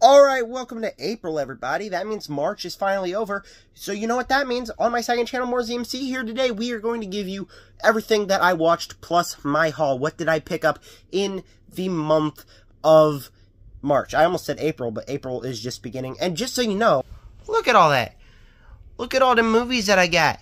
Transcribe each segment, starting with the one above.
Alright, welcome to April, everybody. That means March is finally over. So you know what that means. On my second channel, More ZMC, here today, we are going to give you everything that I watched, plus my haul. What did I pick up in the month of March? I almost said April, but April is just beginning. And just so you know, look at all that. Look at all the movies that I got.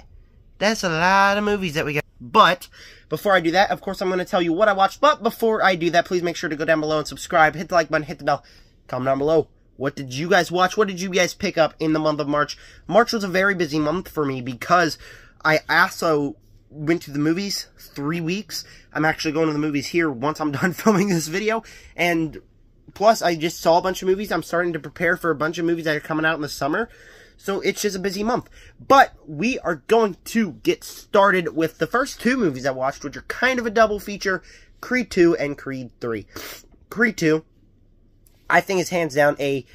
That's a lot of movies that we got. But before I do that, of course, I'm going to tell you what I watched. But before I do that, please make sure to go down below and subscribe. Hit the like button, hit the bell. Comment down below. What did you guys watch? What did you guys pick up in the month of March? March was a very busy month for me because I also went to the movies 3 weeks. I'm actually going to the movies here once I'm done filming this video. And plus, I just saw a bunch of movies. I'm starting to prepare for a bunch of movies that are coming out in the summer. So it's just a busy month. But we are going to get started with the first two movies I watched, which are kind of a double feature, Creed 2 and Creed 3. Creed 2, I think, is hands down a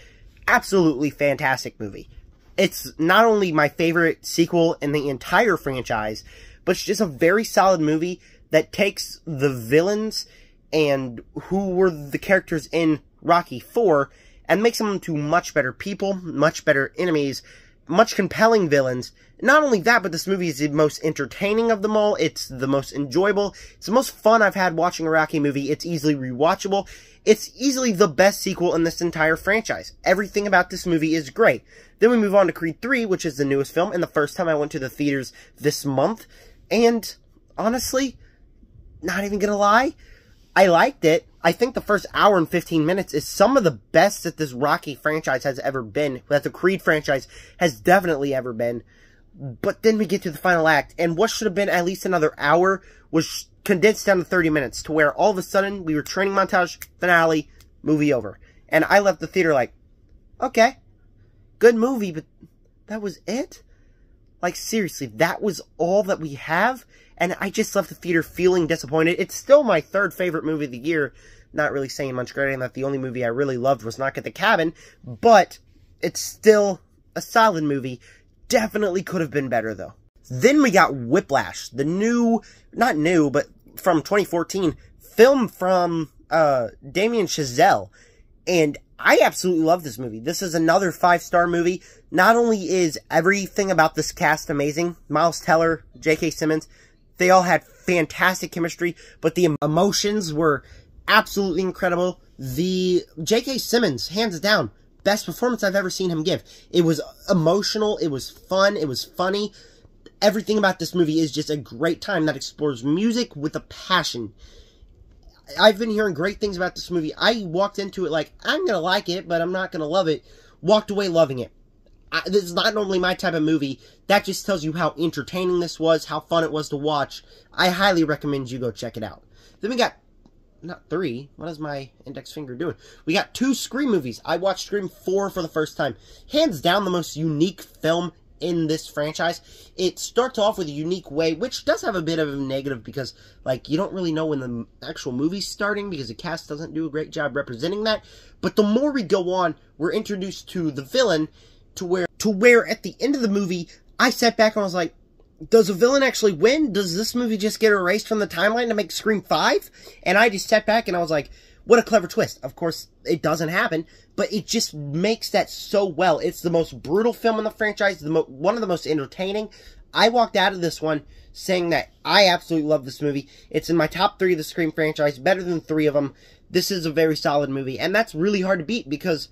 absolutely fantastic movie. It's not only my favorite sequel in the entire franchise, but it's just a very solid movie that takes the villains and who were the characters in Rocky 4 and makes them into much better people, much better enemies, much compelling villains. Not only that, but this movie is the most entertaining of them all. It's the most enjoyable. It's the most fun I've had watching a Rocky movie. It's easily rewatchable. It's easily the best sequel in this entire franchise. Everything about this movie is great. Then we move on to Creed 3, which is the newest film, and the first time I went to the theaters this month. And honestly, not even gonna lie, I liked it. I think the first hour and 15 minutes is some of the best that this Rocky franchise has ever been, that the Creed franchise has definitely ever been. But then we get to the final act, and what should have been at least another hour was condensed down to 30 minutes, to where all of a sudden we were training montage, finale, movie over. And I left the theater like, okay, good movie, but that was it? Like, seriously, that was all that we have? And I just left the theater feeling disappointed. It's still my third favorite movie of the year. Not really saying much greater than that. The only movie I really loved was Knock at the Cabin, but it's still a solid movie. Definitely could have been better, though. Then we got Whiplash, the new, not new, but from 2014, film from Damien Chazelle. And I absolutely love this movie. This is another 5-star movie. Not only is everything about this cast amazing, Miles Teller, J.K. Simmons, they all had fantastic chemistry, but the emotions were absolutely incredible. The J.K. Simmons, hands down, best performance I've ever seen him give. It was emotional, it was fun, it was funny. Everything about this movie is just a great time that explores music with a passion. I've been hearing great things about this movie. I walked into it like, I'm gonna like it, but I'm not gonna love it. Walked away loving it. This is not normally my type of movie. That just tells you how entertaining this was, how fun it was to watch. I highly recommend you go check it out. Then we got, not 3, what is my index finger doing? We got 2 Scream movies. I watched Scream 4 for the first time. Hands down the most unique film in this franchise. It starts off with a unique way, which does have a bit of a negative because, like, you don't really know when the actual movie's starting because the cast doesn't do a great job representing that. But the more we go on, we're introduced to the villain to where at the end of the movie, I sat back and I was like, does the villain actually win? Does this movie just get erased from the timeline to make Scream 5? And I just sat back and I was like, what a clever twist. Of course, it doesn't happen, but it just makes that so well. It's the most brutal film in the franchise, one of the most entertaining. I walked out of this one saying that I absolutely love this movie. It's in my top 3 of the Scream franchise, better than 3 of them. This is a very solid movie, and that's really hard to beat because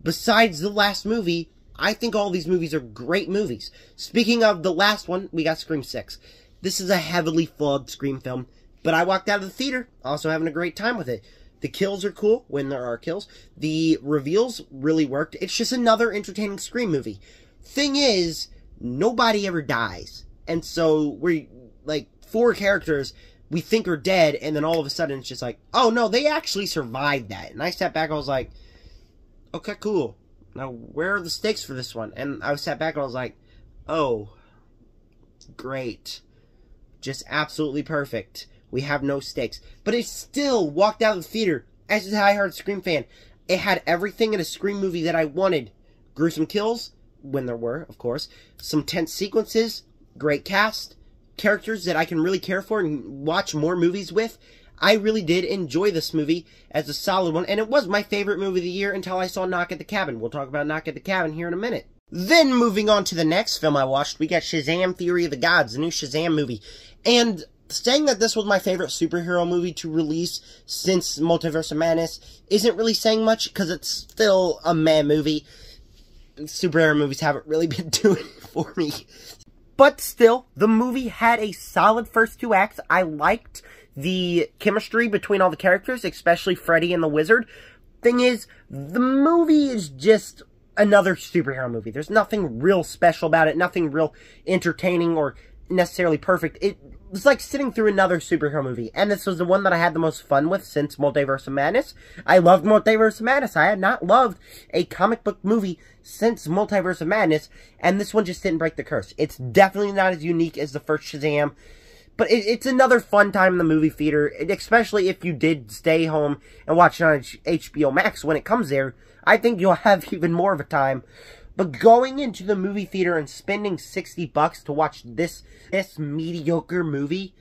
besides the last movie, I think all these movies are great movies. Speaking of the last one, we got Scream 6. This is a heavily flawed Scream film, but I walked out of the theater also having a great time with it. The kills are cool when there are kills. The reveals really worked. It's just another entertaining Scream movie. Thing is, nobody ever dies. And so we're like 4 characters we think are dead, and then all of a sudden it's just like, oh no, they actually survived that. And I sat back and I was like, okay, cool. Now, where are the stakes for this one? And I sat back and I was like, oh, great. Just absolutely perfect. We have no stakes. But it still walked out of the theater as a diehard Scream fan. It had everything in a Scream movie that I wanted. Gruesome kills, when there were, of course. Some tense sequences. Great cast. Characters that I can really care for and watch more movies with. I really did enjoy this movie as a solid one, and it was my favorite movie of the year until I saw Knock at the Cabin. We'll talk about Knock at the Cabin here in a minute. Then, moving on to the next film I watched, we got Shazam! Theory of the Gods, the new Shazam movie. And saying that this was my favorite superhero movie to release since Multiverse of Madness isn't really saying much, because it's still a meh movie. Superhero movies haven't really been doing it for me. But still, the movie had a solid first 2 acts. I liked the chemistry between all the characters, especially Freddy and the Wizard. Thing is, the movie is just another superhero movie. There's nothing real special about it, nothing real entertaining or necessarily perfect. It was like sitting through another superhero movie, and this was the one that I had the most fun with since Multiverse of Madness. I loved Multiverse of Madness. I had not loved a comic book movie since Multiverse of Madness, and this one just didn't break the curse. It's definitely not as unique as the first Shazam, but it's another fun time in the movie theater, especially if you did stay home and watch it on HBO Max when it comes there. I think you'll have even more of a time. But going into the movie theater and spending $60 to watch this mediocre movie,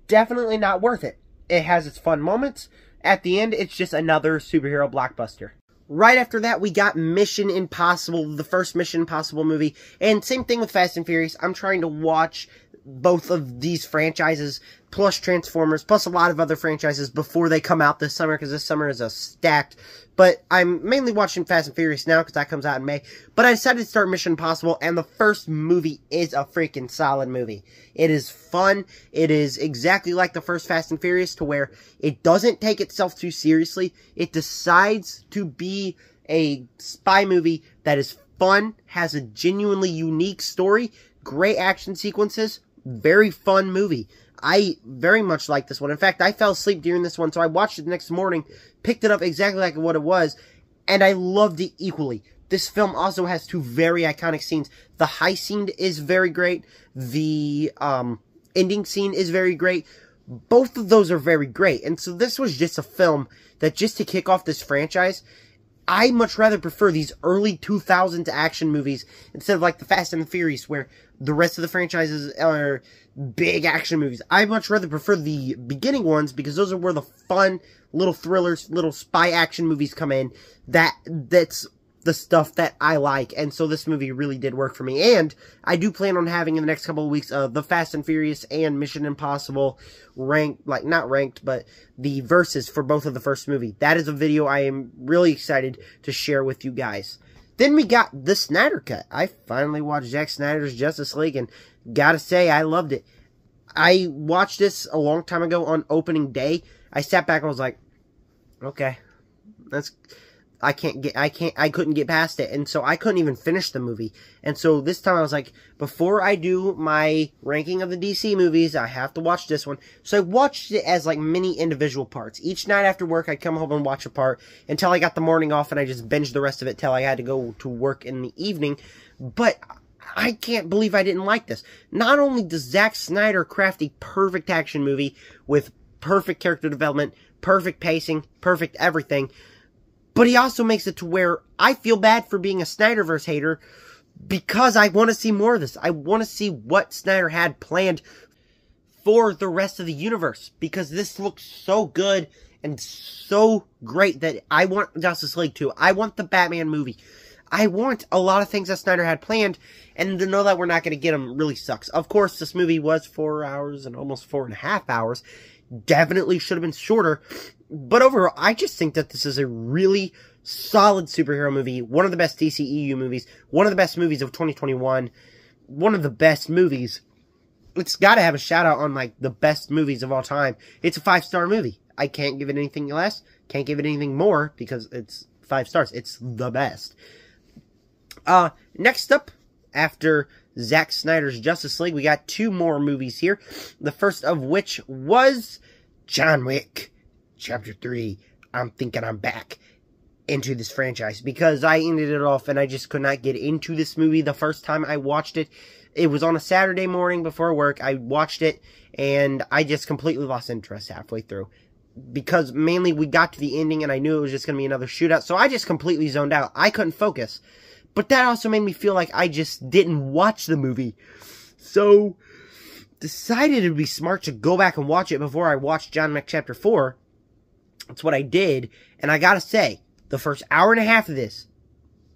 definitely not worth it. It has its fun moments. At the end, it's just another superhero blockbuster. Right after that, we got Mission Impossible, the first Mission Impossible movie. And same thing with Fast and Furious. I'm trying to watch both of these franchises, plus Transformers, plus a lot of other franchises before they come out this summer, because this summer is a stacked. But I'm mainly watching Fast and Furious now, because that comes out in May. But I decided to start Mission Impossible, and the first movie is a freaking solid movie. It is fun. It is exactly like the first Fast and Furious, to where it doesn't take itself too seriously. It decides to be a spy movie that is fun, has a genuinely unique story, great action sequences, very fun movie. I very much like this one. In fact, I fell asleep during this one, so I watched it the next morning, picked it up exactly like what it was, and I loved it equally. This film also has 2 very iconic scenes. The heist scene is very great. The ending scene is very great. Both of those are very great. And so this was just a film that, just to kick off this franchise, I much rather prefer these early 2000s action movies instead of like the Fast and the Furious, where the rest of the franchises are big action movies. I much rather prefer the beginning ones, because those are where the fun little thrillers, little spy action movies come in. That's the stuff that I like, and so this movie really did work for me. And I do plan on having in the next couple of weeks the Fast and Furious and Mission Impossible not ranked, but the verses for both of the first movie. That is a video I am really excited to share with you guys. Then we got the Snyder Cut. I finally watched Zack Snyder's Justice League, and gotta say, I loved it. I watched this a long time ago on opening day. I sat back and was like, okay, I couldn't get past it, and so I couldn't even finish the movie. And so this time I was like, before I do my ranking of the DC movies, I have to watch this one. So I watched it as like mini individual parts. Each night after work, I'd come home and watch a part until I got the morning off, and I just binged the rest of it till I had to go to work in the evening. But I can't believe I didn't like this. Not only does Zack Snyder craft a perfect action movie with perfect character development, perfect pacing, perfect everything, but he also makes it to where I feel bad for being a Snyderverse hater, because I want to see more of this. I want to see what Snyder had planned for the rest of the universe, because this looks so good and so great that I want Justice League 2. I want the Batman movie. I want a lot of things that Snyder had planned, and to know that we're not going to get them really sucks. Of course, this movie was 4 hours and almost 4.5 hours. Definitely should have been shorter. But overall, I just think that this is a really solid superhero movie. One of the best DCEU movies. One of the best movies of 2021. One of the best movies. It's got to have a shout out on like the best movies of all time. It's a 5-star movie. I can't give it anything less. Can't give it anything more, because it's 5 stars. It's the best. Next up, after Zack Snyder's Justice League, we got 2 more movies here. The first of which was John Wick Chapter 3. I'm thinking I'm back into this franchise, because I ended it off and I just could not get into this movie the first time I watched it. It was on a Saturday morning before work. I watched it and I just completely lost interest halfway through, because mainly we got to the ending and I knew it was just going to be another shootout, so I just completely zoned out. I couldn't focus. But that also made me feel like I just didn't watch the movie. So decided it would be smart to go back and watch it before I watched John Wick Chapter 4. That's what I did, and I gotta say, the first hour and a half of this,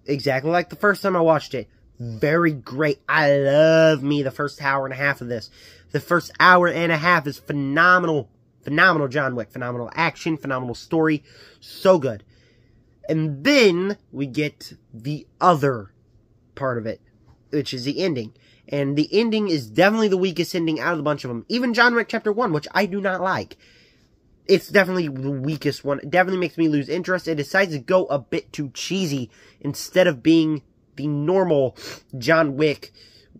exactly like the first time I watched it, very great. I love me the first hour and a half of this. The first hour and a half is phenomenal. Phenomenal John Wick. Phenomenal action, phenomenal story. So good. And then we get the other part of it, which is the ending. And the ending is definitely the weakest ending out of the bunch of them. Even John Wick Chapter 1, which I do not like. It's definitely the weakest one. It definitely makes me lose interest. It decides to go a bit too cheesy instead of being the normal John Wick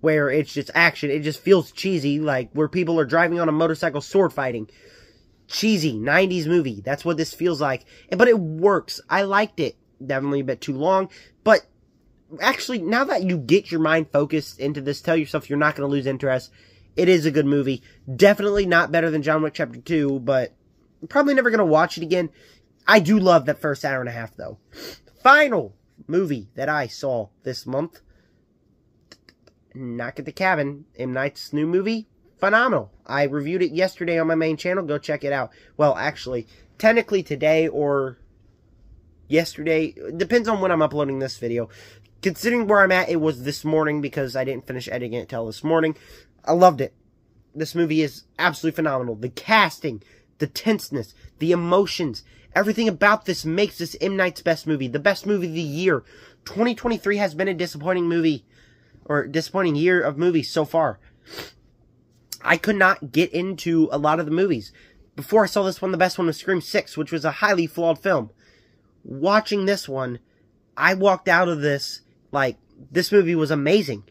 where it's just action. It just feels cheesy, like where people are driving on a motorcycle sword fighting. Cheesy, 90s movie. That's what this feels like. But it works. I liked it. Definitely a bit too long. But actually, now that you get your mind focused into this, tell yourself you're not going to lose interest. It is a good movie. Definitely not better than John Wick Chapter 2, but I'm probably never going to watch it again. I do love that first hour and a half, though. Final movie that I saw this month. Knock at the Cabin. M. Night's new movie. Phenomenal. I reviewed it yesterday on my main channel. Go check it out. Well, actually, technically today or yesterday. Depends on when I'm uploading this video. Considering where I'm at, it was this morning because I didn't finish editing it till this morning. I loved it. This movie is absolutely phenomenal. The casting, the tenseness, the emotions, everything about this makes this M. Night's best movie. The best movie of the year. 2023 has been a disappointing movie, or disappointing year of movies so far. I could not get into a lot of the movies. Before I saw this one, the best one was Scream 6, which was a highly flawed film. Watching this one, I walked out of this like, this movie was amazing.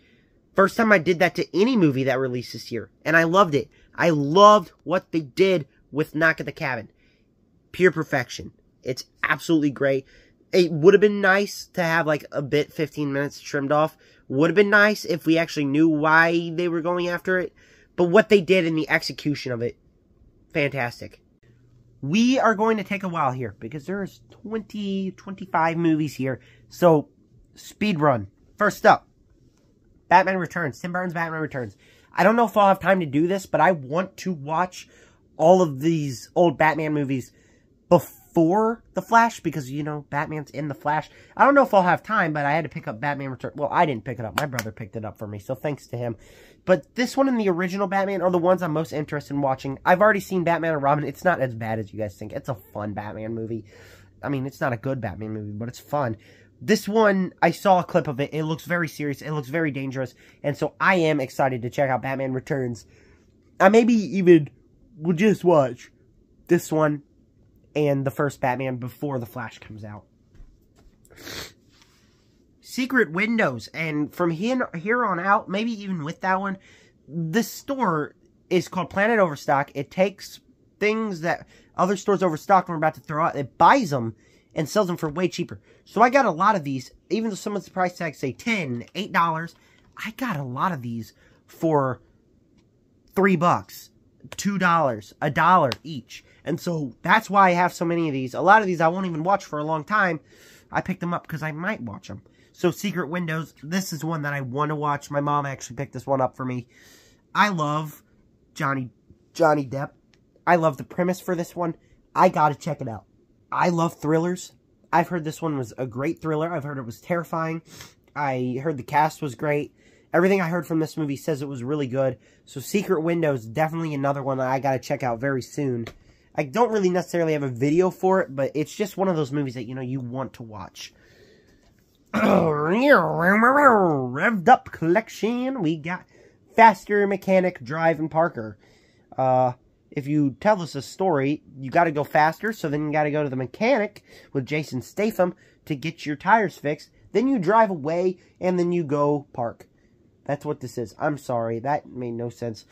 First time I did that to any movie that released this year. And I loved it. I loved what they did with Knock at the Cabin. Pure perfection. It's absolutely great. It would have been nice to have like a bit, 15 minutes trimmed off. Would have been nice if we actually knew why they were going after it. But what they did in the execution of it, fantastic. We are going to take a while here because there's 25 movies here. So, speed run. First up, Batman Returns. Tim Burton's Batman Returns. I don't know if I'll have time to do this, but I want to watch all of these old Batman movies before The Flash because, you know, Batman's in The Flash. I don't know if I'll have time, but I had to pick up Batman Returns. Well, I didn't pick it up. My brother picked it up for me, so thanks to him. But this one and the original Batman are the ones I'm most interested in watching. I've already seen Batman and Robin. It's not as bad as you guys think. It's a fun Batman movie. I mean, it's not a good Batman movie, but it's fun. This one, I saw a clip of it. It looks very serious. It looks very dangerous. And so I am excited to check out Batman Returns. I maybe even will just watch this one and the first Batman before The Flash comes out. Secret Windows. And from here on out, maybe even with that one, this store is called Planet Overstock. It takes things that other stores overstocked and are about to throw out. It buys them and sells them for way cheaper. So I got a lot of these, even though some of the price tags say $10, $8, I got a lot of these for $3, $2, $1 each. And so that's why I have so many of these. A lot of these I won't even watch for a long time. I picked them up because I might watch them. So Secret Windows, this is one that I want to watch. My mom actually picked this one up for me. I love Johnny Depp. I love the premise for this one. I gotta check it out. I love thrillers. I've heard this one was a great thriller. I've heard it was terrifying. I heard the cast was great. Everything I heard from this movie says it was really good. So Secret Windows, definitely another one that I gotta check out very soon. I don't really necessarily have a video for it, but it's just one of those movies that, you know, you want to watch. Revved Up Collection. We got Faster, Mechanic, Drive, and Parker. If you tell us a story, you got to go faster, so then you got to go to the mechanic with Jason Statham to get your tires fixed. Then you drive away, and then you go park. That's what this is. I'm sorry, that made no sense.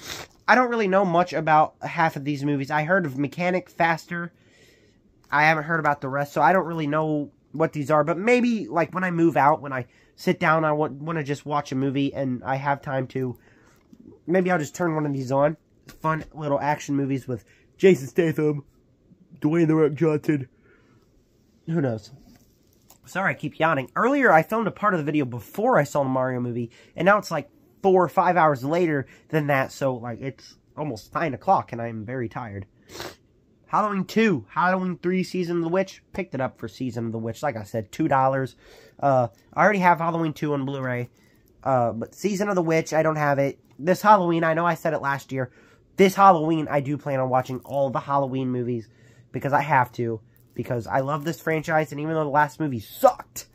I don't really know much about half of these movies. I heard of Mechanic, Faster. I haven't heard about the rest, so I don't really know what these are. But maybe, like, when I move out, when I sit down, I want to just watch a movie, and I have time to, maybe I'll just turn one of these on. Fun little action movies with Jason Statham, Dwayne The Rock Johnson. Who knows? Sorry, I keep yawning. Earlier, I filmed a part of the video before I saw the Mario movie, and now it's like 4 or 5 hours later than that, so, like, it's almost 9 o'clock, and I'm very tired. Halloween 2, Halloween 3, Season of the Witch. Picked it up for Season of the Witch. Like I said, $2. I already have Halloween 2 on Blu-ray. But Season of the Witch, I don't have it. This Halloween, I know I said it last year. This Halloween, I do plan on watching all the Halloween movies. Because I have to. Because I love this franchise. And even though the last movie sucked,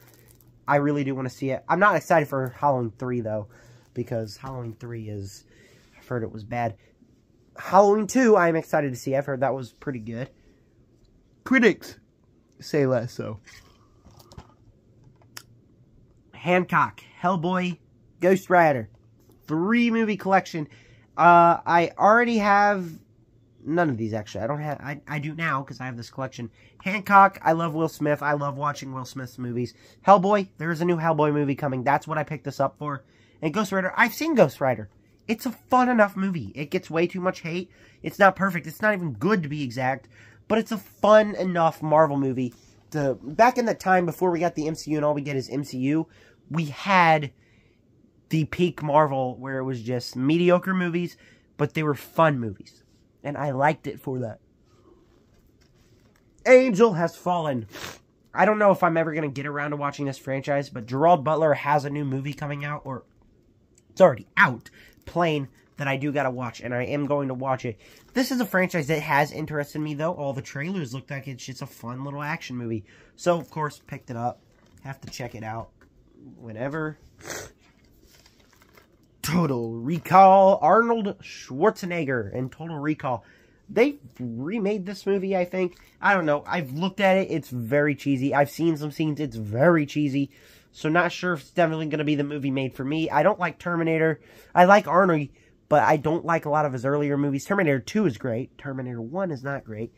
I really do want to see it. I'm not excited for Halloween 3, though. Because Halloween 3 is... I've heard it was bad. Halloween 2, I'm excited to see. I've heard that was pretty good. Critics say less so. Hancock, Hellboy, Ghost Rider. 3-movie collection. I already have none of these, actually. I don't have... I do now, because I have this collection. Hancock, I love Will Smith. I love watching Will Smith's movies. Hellboy, there's a new Hellboy movie coming. That's what I picked this up for. And Ghost Rider, I've seen Ghost Rider. It's a fun enough movie. It gets way too much hate. It's not perfect. It's not even good, to be exact. But it's a fun enough Marvel movie. Back in the time before we got the MCU and all we get is MCU, we had the peak Marvel where it was just mediocre movies, but they were fun movies. And I liked it for that. Angel Has Fallen. I don't know if I'm ever going to get around to watching this franchise, but Gerard Butler has a new movie coming out, or it's already out, playing, that I do got to watch, and I am going to watch it. This is a franchise that has interested me, though. All the trailers look like it's just a fun little action movie. So, of course, picked it up. Have to check it out whenever. Total Recall. Arnold Schwarzenegger in Total Recall. They remade this movie, I think. I don't know. I've looked at it. It's very cheesy. I've seen some scenes. It's very cheesy. So not sure if it's definitely going to be the movie made for me. I don't like Terminator. I like Arnold, but I don't like a lot of his earlier movies. Terminator 2 is great. Terminator 1 is not great.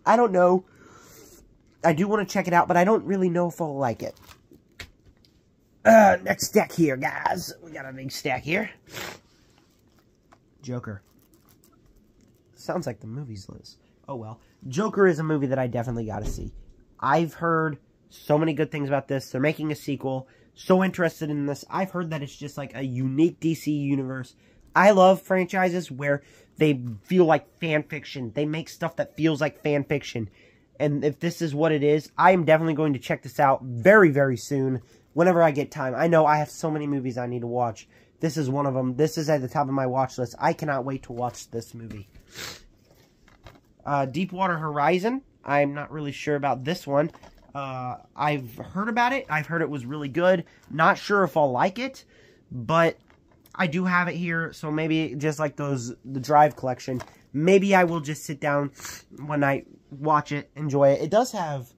I don't know. I do want to check it out, but I don't really know if I'll like it. Next stack here, guys. We got a big stack here. Joker. Sounds like the movies list. Oh, well. Joker is a movie that I definitely got to see. I've heard so many good things about this. They're making a sequel. So interested in this. I've heard that it's just like a unique DC universe. I love franchises where they feel like fan fiction. They make stuff that feels like fan fiction. And if this is what it is, I am definitely going to check this out very, very soon. Whenever I get time. I know I have so many movies I need to watch. This is one of them. This is at the top of my watch list. I cannot wait to watch this movie. Deepwater Horizon. I'm not really sure about this one. I've heard about it. I've heard it was really good. Not sure if I'll like it. But I do have it here. So maybe just like the Drive collection. Maybe I will just sit down one night, watch it, enjoy it. It does have...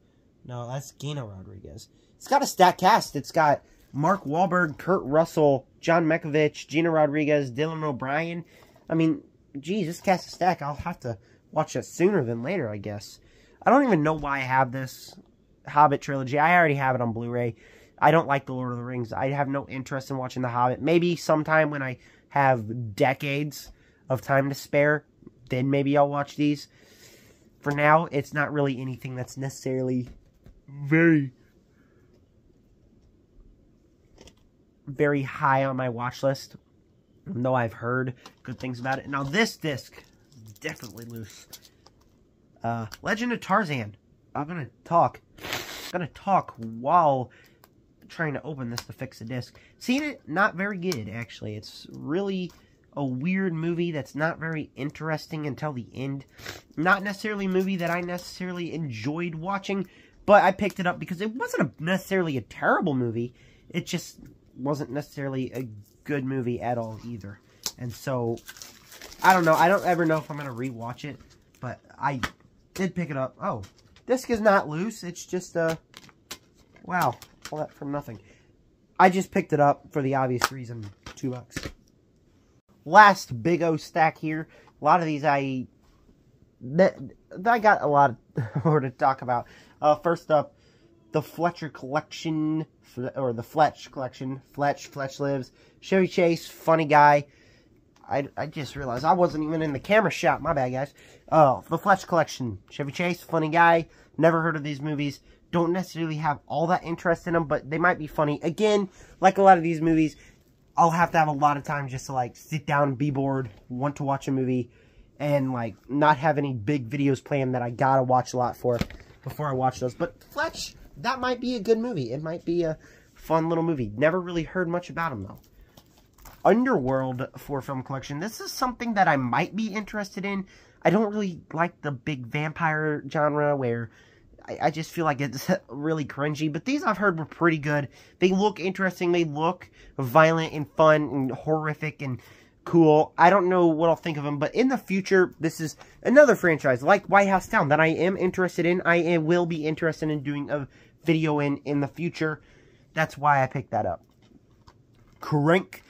No, that's Gina Rodriguez. It's got a stacked cast. It's got Mark Wahlberg, Kurt Russell, John Malkovich, Gina Rodriguez, Dylan O'Brien. I mean, geez, this cast is stacked. I'll have to watch that sooner than later, I guess. I don't even know why I have this Hobbit trilogy. I already have it on Blu-ray. I don't like The Lord of the Rings. I have no interest in watching The Hobbit. Maybe sometime when I have decades of time to spare, then maybe I'll watch these. For now, it's not really anything that's necessarily very high on my watch list, even though I've heard good things about it. Now, this disc is definitely loose. Legend of Tarzan. I'm going to talk while trying to open this to fix the disc. Seen it? Not very good, actually. It's really a weird movie that's not very interesting until the end. Not necessarily a movie that I necessarily enjoyed watching, but I picked it up because it wasn't necessarily a terrible movie. It just wasn't necessarily a good movie at all either. And so, I don't know. I don't ever know if I'm going to rewatch it, but I did pick it up. Oh, disc is not loose. It's just, wow, all that from nothing. I just picked it up for the obvious reason, $2. Last big O stack here. A lot of these I got a lot more to talk about. First up, the Fletcher Collection, or the Fletch Collection. Fletch Lives. Chevy Chase, funny guy. I just realized I wasn't even in the camera shot. My bad, guys. The Fletch Collection. Chevy Chase, funny guy. Never heard of these movies. Don't necessarily have all that interest in them, but they might be funny. Again, like a lot of these movies, I'll have to have a lot of time just to, like, sit down, be bored, want to watch a movie, and, like, not have any big videos planned that I gotta watch a lot for before I watch those. But Fletch, that might be a good movie. It might be a fun little movie. Never really heard much about him, though. Underworld for Film Collection. This is something that I might be interested in. I don't really like the big vampire genre where I just feel like it's really cringy. But these I've heard were pretty good. They look interesting. They look violent and fun and horrific and cool. I don't know what I'll think of them. But in the future, this is another franchise like White House Down that I am interested in. I will be interested in doing a video in the future. That's why I picked that up. Crank.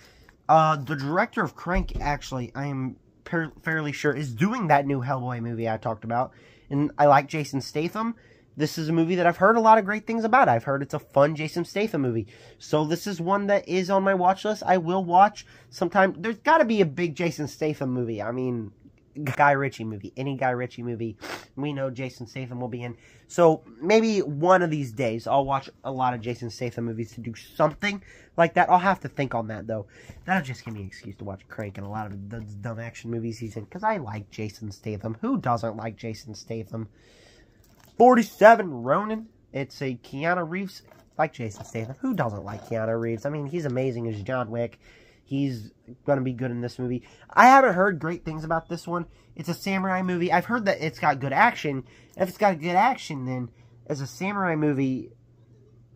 The director of Crank, actually, I am fairly sure, is doing that new Hellboy movie I talked about. And I like Jason Statham. This is a movie that I've heard a lot of great things about. I've heard it's a fun Jason Statham movie. So this is one that is on my watch list. I will watch sometime. There's got to be a big Jason Statham movie. I mean, Guy Ritchie movie. Any Guy Ritchie movie we know Jason Statham will be in. So maybe one of these days I'll watch a lot of Jason Statham movies to do something like that. I'll have to think on that, though. That'll just give me an excuse to watch Crank and a lot of the dumb action movies he's in, because I like Jason Statham. Who doesn't like Jason Statham? 47 Ronin. It's a Keanu Reeves. Like Jason Statham. Who doesn't like Keanu Reeves? I mean, he's amazing as John Wick. He's going to be good in this movie. I haven't heard great things about this one. It's a samurai movie. I've heard that it's got good action. If it's got good action, then as a samurai movie...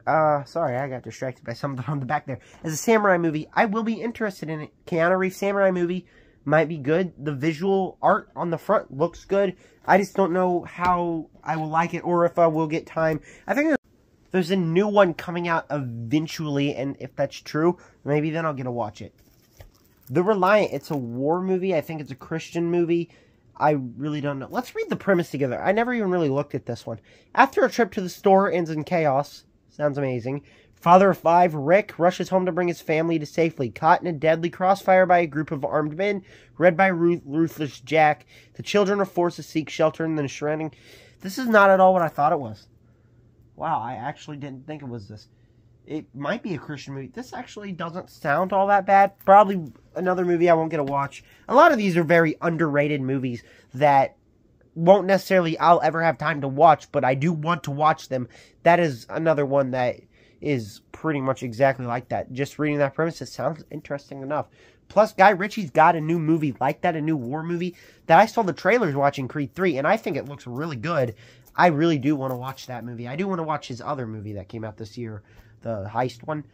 sorry, I got distracted by something on the back there. As a samurai movie, I will be interested in it. Keanu Reeves samurai movie might be good. The visual art on the front looks good. I just don't know how I will like it or if I will get time. I think there's a new one coming out eventually, and if that's true, maybe then I'll get to watch it. The Reliant, it's a war movie. I think it's a Christian movie. I really don't know. Let's read the premise together. I never even really looked at this one. After a trip to the store ends in chaos. Sounds amazing. Father of 5, Rick, rushes home to bring his family to safely. Caught in a deadly crossfire by a group of armed men, led by Ruthless Jack, the children are forced to seek shelter in the surrounding... This is not at all what I thought it was. Wow, I actually didn't think it was this. It might be a Christian movie. This actually doesn't sound all that bad. Probably another movie I won't get to watch. A lot of these are very underrated movies that won't necessarily I'll ever have time to watch, but I do want to watch them. That is another one that is pretty much exactly like that. Just reading that premise, it sounds interesting enough. Plus, Guy Ritchie's got a new movie like that, a new war movie, that I saw the trailers watching Creed 3, and I think it looks really good. I really do want to watch that movie. I do want to watch his other movie that came out this year, the heist one.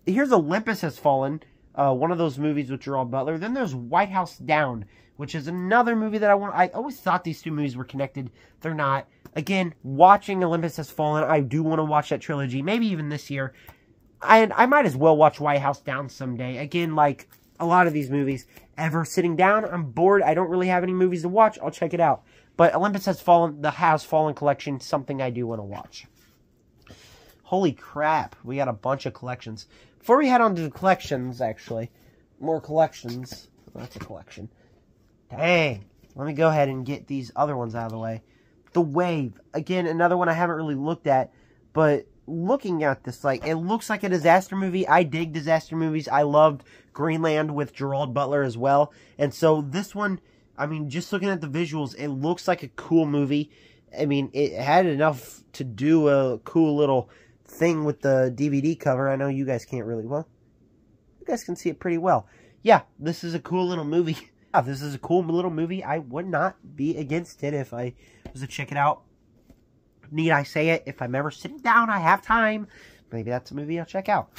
Here's Olympus Has Fallen, one of those movies with Gerard Butler. Then there's White House Down, which is another movie that I always thought these two movies were connected. They're not. Again, watching Olympus Has Fallen, I do want to watch that trilogy, maybe even this year. And I might as well watch White House Down someday. Again, like a lot of these movies, ever sitting down, I'm bored, I don't really have any movies to watch, I'll check it out. But Olympus Has Fallen, the Has Fallen collection, something I do want to watch. Holy crap, we got a bunch of collections. Before we head on to the collections, actually, more collections. Oh, that's a collection. Dang. Let me go ahead and get these other ones out of the way. The Wave. Again, another one I haven't really looked at, but looking at this, like, it looks like a disaster movie. I dig disaster movies. I loved Greenland with Gerard Butler as well. And so this one, I mean, just looking at the visuals, it looks like a cool movie. I mean, it had enough to do a cool little thing with the DVD cover. I know you guys can't really, well, you guys can see it pretty well. Yeah, this is a cool little movie. Yeah, this is a cool little movie. I would not be against it if I was to check it out. Need I say it? If I'm ever sitting down, I have time, maybe that's a movie I'll check out.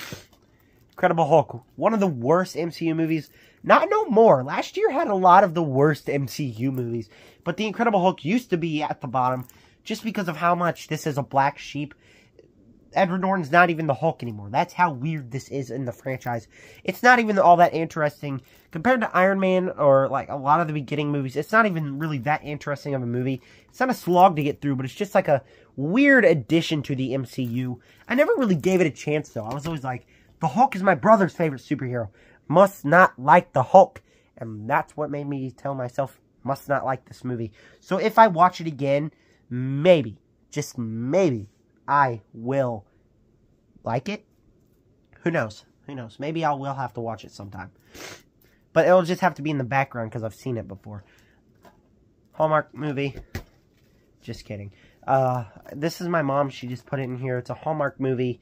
Incredible Hulk. One of the worst MCU movies. Not no more. Last year had a lot of the worst MCU movies. But The Incredible Hulk used to be at the bottom just because of how much this is a black sheep. Edward Norton's not even the Hulk anymore. That's how weird this is in the franchise. It's not even all that interesting. Compared to Iron Man or like a lot of the beginning movies, it's not even really that interesting of a movie. It's not a slog to get through, but it's just like a weird addition to the MCU. I never really gave it a chance, though. I was always like, the Hulk is my brother's favorite superhero. Must not like the Hulk. And that's what made me tell myself, must not like this movie. So if I watch it again, maybe, just maybe, I will like it. Who knows? Who knows? Maybe I will have to watch it sometime. But it'll just have to be in the background because I've seen it before. Hallmark movie. Just kidding. This is my mom. She just put it in here. It's a Hallmark movie.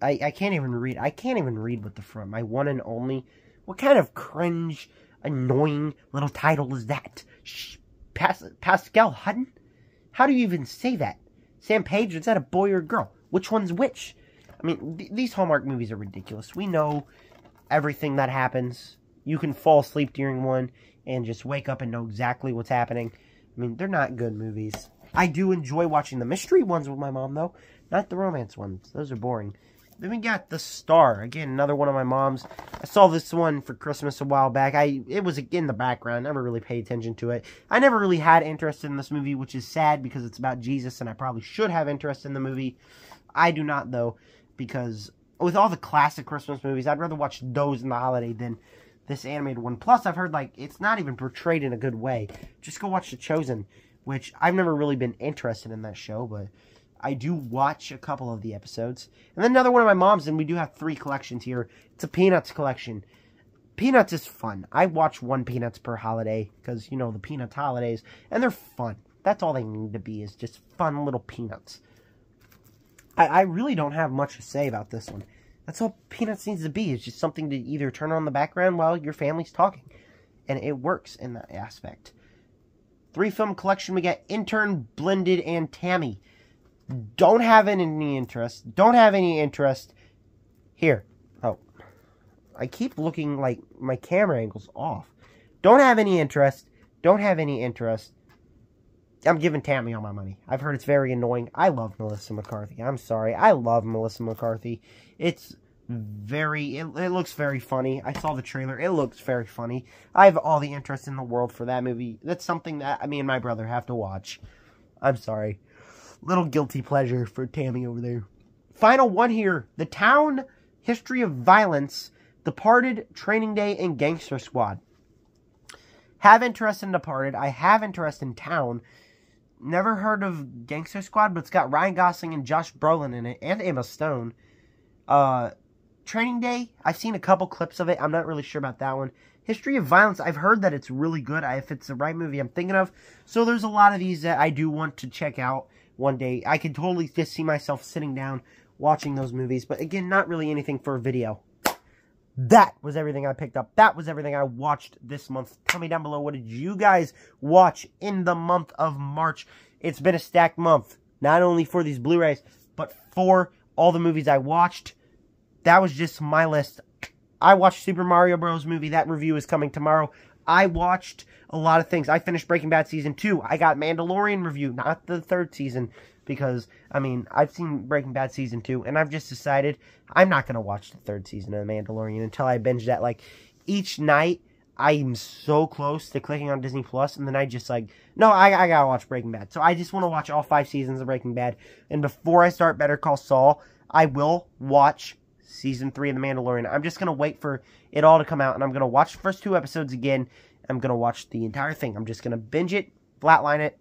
I can't even read. I can't even read what the front. My one and only. What kind of cringe, annoying little title is that? Pascal Hutton? How do you even say that? Sam Page, is that a boy or a girl? Which one's which? I mean, these Hallmark movies are ridiculous. We know everything that happens. You can fall asleep during one and just wake up and know exactly what's happening. I mean, they're not good movies. I do enjoy watching the mystery ones with my mom, though. Not the romance ones. Those are boring. Then we got The Star. Again, another one of my mom's. I saw this one for Christmas a while back. It was in the background. I never really paid attention to it. I never really had interest in this movie, which is sad because it's about Jesus, and I probably should have interest in the movie. I do not, though, because with all the classic Christmas movies, I'd rather watch those in the holiday than this animated one. Plus, I've heard, like, it's not even portrayed in a good way. Just go watch The Chosen, which I've never really been interested in that show, but I do watch a couple of the episodes. And then another one of my mom's, and we do have 3 collections here. It's a Peanuts collection. Peanuts is fun. I watch one Peanuts per holiday, because, you know, the Peanuts holidays, and they're fun. That's all they need to be, is just fun little Peanuts. I really don't have much to say about this one. That's all Peanuts needs to be, is just something to either turn on in the background while your family's talking. And it works in that aspect. 3-film collection, we got Intern, Blended, and Tammy. Don't have any interest. Don't have any interest. Here. Oh. I keep looking like my camera angle's off. Don't have any interest. Don't have any interest. I'm giving Tammy all my money. I've heard it's very annoying. I love Melissa McCarthy. I'm sorry. I love Melissa McCarthy. It's very... It looks very funny. I saw the trailer. It looks very funny. I have all the interest in the world for that movie. That's something that me and my brother have to watch. I'm sorry. Little guilty pleasure for Tammy over there. Final one here. The Town, History of Violence, Departed, Training Day, and Gangster Squad. Have interest in Departed. I have interest in Town. Never heard of Gangster Squad, but it's got Ryan Gosling and Josh Brolin in it, and Emma Stone. Training Day, I've seen a couple clips of it. I'm not really sure about that one. History of Violence, I've heard that it's really good, if it's the right movie I'm thinking of. So there's a lot of these that I do want to check out one day. I could totally just see myself sitting down watching those movies, but again, not really anything for a video. That was everything I picked up. That was everything I watched this month. Tell me down below, what did you guys watch in the month of March? It's been a stacked month, not only for these Blu-rays, but for all the movies I watched. That was just my list. I watched Super Mario Bros. Movie. That review is coming tomorrow. I watched a lot of things. I finished Breaking Bad Season 2. I got Mandalorian review, not the 3rd season. Because, I mean, I've seen Breaking Bad Season 2, and I've just decided I'm not going to watch the 3rd season of The Mandalorian until I binge that. Like, each night, I'm so close to clicking on Disney Plus, and then I just, like, no, I got to watch Breaking Bad. So I just want to watch all 5 seasons of Breaking Bad. And before I start Better Call Saul, I will watch Season 3 of The Mandalorian. I'm just going to wait for it all to come out, and I'm going to watch the first 2 episodes again. I'm going to watch the entire thing. I'm just going to binge it, flatline it.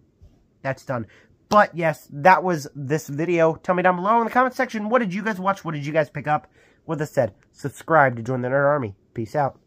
That's done. But, yes, that was this video. Tell me down below in the comment section, what did you guys watch? What did you guys pick up? With that said, subscribe to join the Nerd Army. Peace out.